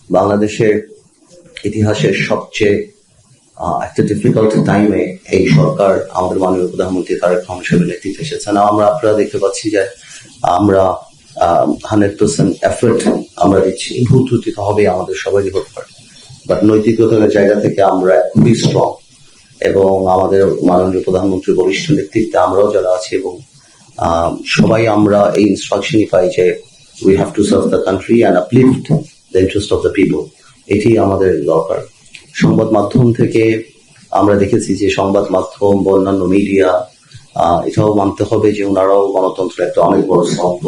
বাংলাদেশের ইতিহাসের সবচেয়ে একটা ডিফিকাল্ট টাইমে এই সরকার আমাদের মাননীয় প্রধানমন্ত্রী তারেক রহমান সাহেবের নেতৃত্বে এসেছেন। আপনারা দেখতে পাচ্ছি যে আমরা 100% এফোর্ট আমরা দিচ্ছি। ভুল ত্রুটি তো হবে, আমাদের সবারই হতে পারে, বাট নৈতিকতার জায়গা থেকে আমরা খুবই স্ট্রং এবং আমাদের মাননীয় প্রধানমন্ত্রীর বরিষ্ঠ নেতৃত্বে আমরাও যারা আছি এবং সবাই আমরা এই ইনস্ট্রাকশনই পাই যে we have to serve the country and uplift the interest of the people. এটি আমাদের দরকার। সংবাদ মাধ্যম থেকে আমরা দেখেছি যে সংবাদ মাধ্যম বা অন্যান্য মিডিয়া এটাও মানতে হবে যে ওনারাও গণতন্ত্রের একটা অনেক বড় স্তম্ভ।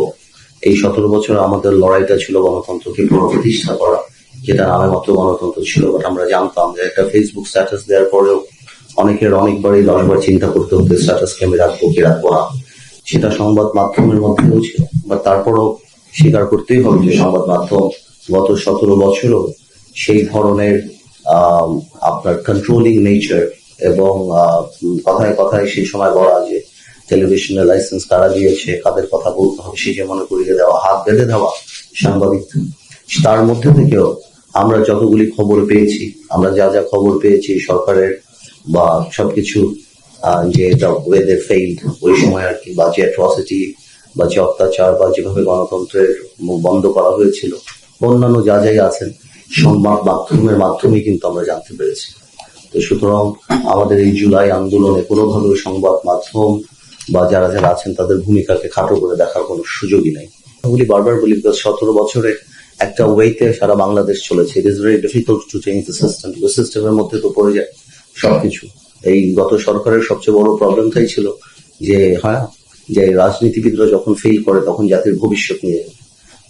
এই 17 বছর আমাদের লড়াইটা ছিল গণতন্ত্রকে পুনঃপ্রতিষ্ঠা করা, যেটা নামে মাত্র গণতন্ত্র ছিল। বাট আমরা জানতাম যে একটা ফেসবুক স্ট্যাটাস দেওয়ার পরেও অনেকের অনেকবারই 10 বার চিন্তা করতে হতো স্ট্যাটাসকে আমি রাখবো কি রাখবো না। সেটা সংবাদ মাধ্যমের মধ্যেও ছিল, বা তারপরও স্বীকার করতেই হবে যে সংবাদ মাধ্যম গত 17 বছরও সেই ধরনের আপনার কন্ট্রোলিং নেচার এবং কথায় কথায় সেই সময় বলা যে টেলিভিশনের লাইসেন্স কারা দিয়েছে, কাদের কথা বলতে হবে সে যে মনে করিয়ে দেওয়া, হাত বেঁধে দেওয়া সাংবাদিক। তার মধ্যে থেকেও আমরা যতগুলি খবর পেয়েছি, আমরা যা যা খবর পেয়েছি সরকারের বা সবকিছু যে এটা ওয়েদের ফেইল্ড ওই সময় আর কি, বা যে অ্যাট্রসিটি বা যে অত্যাচার বা যেভাবে গণতন্ত্রের বন্ধ করা হয়েছিল, অন্যান্য যা যাই আছেন সংবাদ মাধ্যমের মাধ্যমে কিন্তু আমরা জানতে পেরেছি। তো সুতরাং আমাদের এই জুলাই আন্দোলনে কোনোভাবে সংবাদ মাধ্যম বা যারা যারা আছেন তাদের ভূমিকাকে খাটো করে দেখার কোনো সুযোগই নাই। বলি বারবার বলি, 17 বছরে একটা ওয়েতে সারা বাংলাদেশ চলেছে। It is very difficult to change the system. ওই সিস্টেমের মধ্যে তো পড়ে যায় সবকিছু। এই গত সরকারের সবচেয়ে বড় প্রবলেমটাই ছিল যে যে রাজনীতিবিদরা যখন ফেল করে তখন জাতির ভবিষ্যৎ নিয়ে।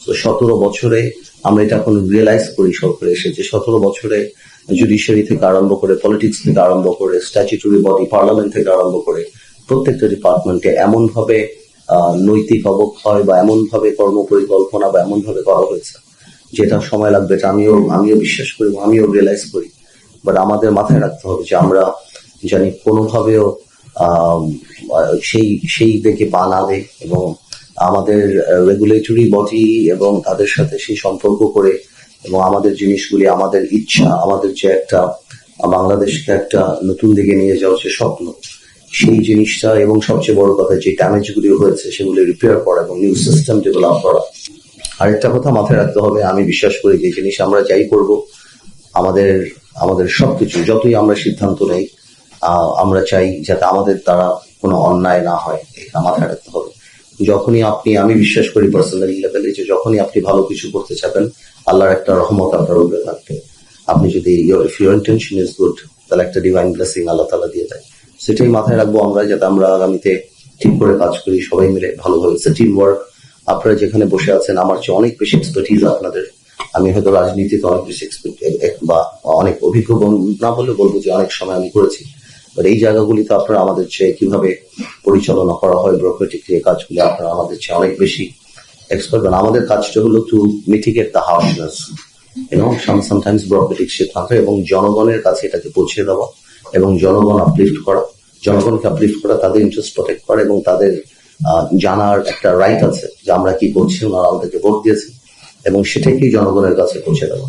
তো 17 বছরে আমরা এটা এখন রিয়েলাইজ করি সরকার এসেছে। 17 বছরে জুডিশিয়ারি থেকে আরম্ভ করে, পলিটিক্স থেকে আরম্ভ করে, স্ট্যাচুটরি বডি পার্লামেন্ট থেকে আরম্ভ করে প্রত্যেকটা ডিপার্টমেন্টে এমন ভাবে নৈতিক অবক্ষয় বা এমন ভাবে কর্মপরিকল্পনা বা এমন ভাবে করা হয়েছে যেটা সময় লাগবে। এটা আমিও বিশ্বাস করি, আমিও রিয়েলাইজ করি। বাট আমাদের মাথায় রাখতে হবে যে আমরা জানি কোনোভাবেও সেই দিকে পা না দেয় এবং আমাদের রেগুলেটরি বডি এবং তাদের সাথে সেই সম্পর্ক করে এবং আমাদের জিনিসগুলি, আমাদের ইচ্ছা, আমাদের যে একটা বাংলাদেশকে একটা নতুন দিকে নিয়ে যাওয়ার যে স্বপ্ন, সেই জিনিসটা এবং সবচেয়ে বড় কথা যে ড্যামেজগুলি হয়েছে সেগুলি রিপেয়ার করা এবং নিউ সিস্টেম ডেভেলপ করা। আরেকটা কথা মাথায় রাখতে হবে, আমি বিশ্বাস করি যে জিনিস আমরা যাই করব আমাদের সবকিছু যতই আমরা সিদ্ধান্ত নেই আমরা চাই যাতে আমাদের দ্বারা কোনো অন্যায় না হয়, এটা মাথায় রাখতে হবে। যখনই আমি বিশ্বাস করি পার্সোনালি লেভেলে যে যখনই আপনি ভালো কিছু করতে চাবেন আল্লাহর একটা রহমত আপনার উপরে থাকবে। আপনি যদি if your intention is good তাহলে একটা ডিভাইন ব্লেসিং আল্লাহ তাআলা দিয়ে দেয়। সেটাই মাথায় রাখবো আমরা, যাতে আমরা আগামীতে ঠিক করে কাজ করি সবাই মিলে ভালোভাবে। Team work. আপনারা যেখানে বসে আছেন আমার চেয়ে অনেক বেশি এক্সপার্টিজ আপনাদের। আমি হয়তো রাজনীতিতে অনেক বেশি বা অনেক অভিজ্ঞ না বলে বলবো যে অনেক সময় আমি করেছি, বাট এই জায়গাগুলিতে আপনারা আমাদের চেয়ে কিভাবে পরিচালনা করা হয় ব্যুরোক্রেটিক যে কাজগুলি আপনারা আমাদের চেয়ে অনেক বেশি এক্সপার্ট। আমাদের কাজটা হলো টু মিটিগেট দ্য হার্শনেস এবং সামটাইমস ব্যুরোক্রেটিক সিদ্ধান্ত এবং জনগণের কাছে এটাকে পৌঁছে দেওয়া এবং জনগণকে আপলিফট করা, তাদের ইন্টারেস্ট প্রটেক্ট করা এবং তাদের জানার একটা রাইট আছে যে আমরা কি করছি, ওনারা আমাদেরকে ভোট দিয়েছে এবং সেটাকেই জনগণের কাছে পৌঁছে দেওয়া।